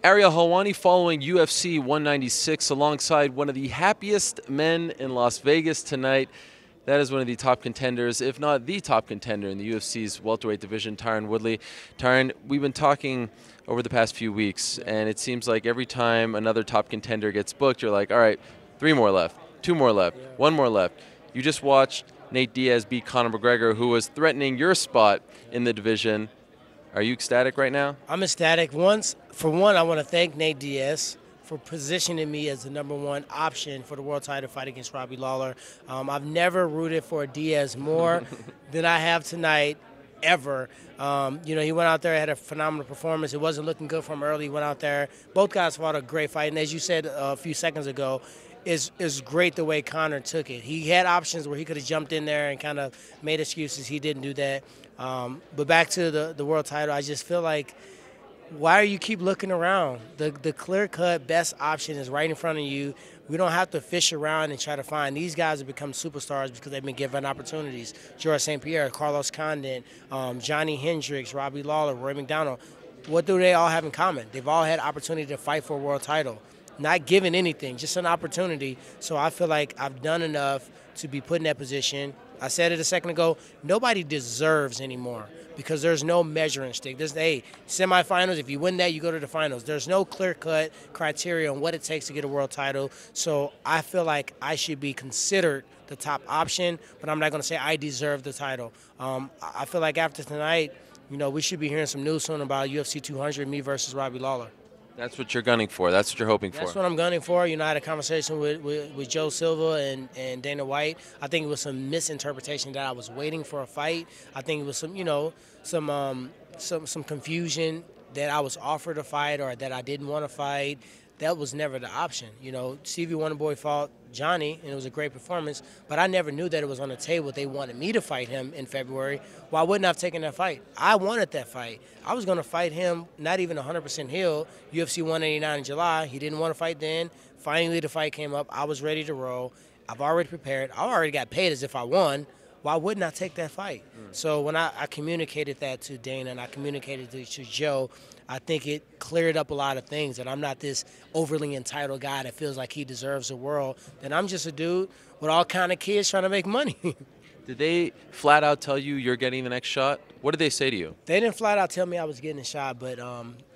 Ariel Helwani following UFC 196 alongside one of the happiest men in Las Vegas tonight. That is one of the top contenders, if not the top contender in the UFC's welterweight division, Tyron Woodley. Tyron, we've been talking over the past few weeks, and it seems like every time another top contender gets booked, you're like, all right, 3 more left, 2 more left, 1 more left. You just watched Nate Diaz beat Conor McGregor, who was threatening your spot in the division. Are you ecstatic right now? I'm ecstatic. For one, I want to thank Nate Diaz for positioning me as the #1 option for the world title fight against Robbie Lawler. I've never rooted for Diaz more than I have tonight, ever. He went out there, had a phenomenal performance. It wasn't looking good from early. He went out there. Both guys fought a great fight. And as you said a few seconds ago, it's great the way Conor took it. He had options where he could have jumped in there and kind of made excuses. He didn't do that. But back to the world title, I just feel like, why do you keep looking around? The clear-cut best option is right in front of you. We don't have to fish around and try to find. These guys have become superstars because they've been given opportunities. George St. Pierre, Carlos Condit, Johnny Hendricks, Robbie Lawler, Roy McDonald. What do they all have in common? They've all had opportunity to fight for a world title. Not given anything, just an opportunity. So I feel like I've done enough to be put in that position. I said it a second ago, nobody deserves anymore because there's no measuring stick. There's, semifinals, if you win that, you go to the finals. There's no clear-cut criteria on what it takes to get a world title. So I feel like I should be considered the top option, but I'm not going to say I deserve the title. I feel like after tonight, we should be hearing some news soon about UFC 200, me versus Robbie Lawler. That's what you're gunning for. That's what you're hoping for. That's what I'm gunning for. I had a conversation with Joe Silva and Dana White. I think it was some misinterpretation that I was waiting for a fight. I think it was some confusion that I was offered a fight or that I didn't want to fight. That was never the option. Stevie Wonderboy fought Johnny, and it was a great performance, but I never knew that it was on the table. They wanted me to fight him in February. Why wouldn't I have taken that fight? I wanted that fight. I was going to fight him, not even 100% healed, UFC 189 in July. He didn't want to fight then. Finally, the fight came up. I was ready to roll. I've already prepared. I already got paid as if I won. Why wouldn't I take that fight? So when I communicated that to Dana and I communicated it to Joe, I think it cleared up a lot of things, that I'm not this overly entitled guy that feels like he deserves the world, that I'm just a dude with all kind of kids trying to make money. Did they flat out tell you you're getting the next shot? What did they say to you? They didn't flat out tell me I was getting a shot, but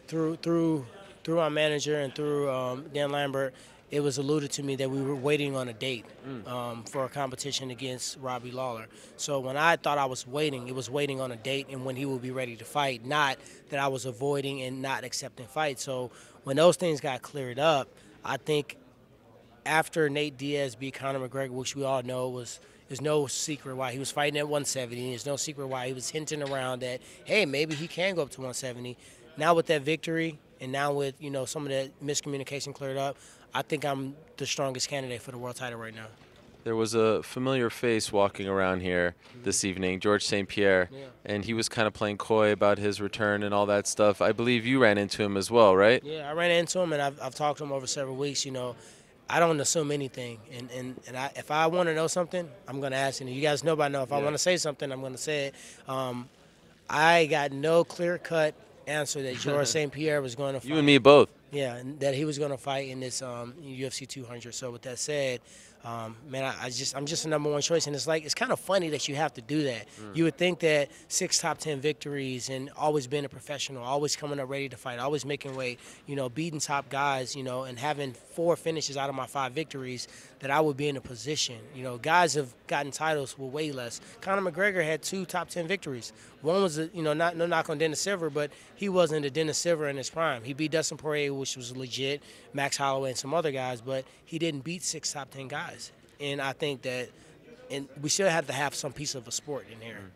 through my manager and through Dan Lambert, it was alluded to me that we were waiting on a date for a competition against Robbie Lawler. So when I thought I was waiting, it was waiting on a date and when he would be ready to fight, not that I was avoiding and not accepting fights. So when those things got cleared up, I think after Nate Diaz beat Conor McGregor, which we all know there's no secret why he was fighting at 170. There's no secret why he was hinting around that, hey, maybe he can go up to 170. Now with that victory and now with, some of that miscommunication cleared up, I think I'm the strongest candidate for the world title right now. There was a familiar face walking around here this evening, George St. Pierre, and he was kind of playing coy about his return and all that stuff. I believe you ran into him as well, right? Yeah, I ran into him, and I've talked to him over several weeks. I don't assume anything, and if I want to know something, I'm going to ask you. You guys know by now, if I want to say something, I'm going to say it. I got no clear-cut answer that George St. Pierre was going to fight. You and me both. Yeah, and that he was going to fight in this UFC 200. So with that said, man, I'm just a #1 choice, and it's kind of funny that you have to do that. You would think that 6 top 10 victories and always being a professional, always coming up ready to fight, always making weight, beating top guys, and having 4 finishes out of my 5 victories, that I would be in a position. Guys have gotten titles with way less. Conor McGregor had 2 top 10 victories. One was, no knock on Dennis Silver, but he wasn't a Dennis Silver in his prime. He beat Dustin Poirier, which was legit, Max Holloway and some other guys, but he didn't beat 6 top 10 guys. And I think that we still have to have some piece of a sport in here,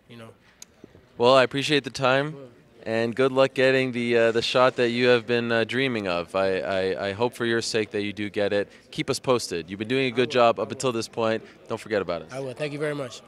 Well, I appreciate the time, and good luck getting the shot that you have been dreaming of. I hope for your sake that you do get it. Keep us posted. You've been doing a good job up until this point. Don't forget about it. I will. Thank you very much.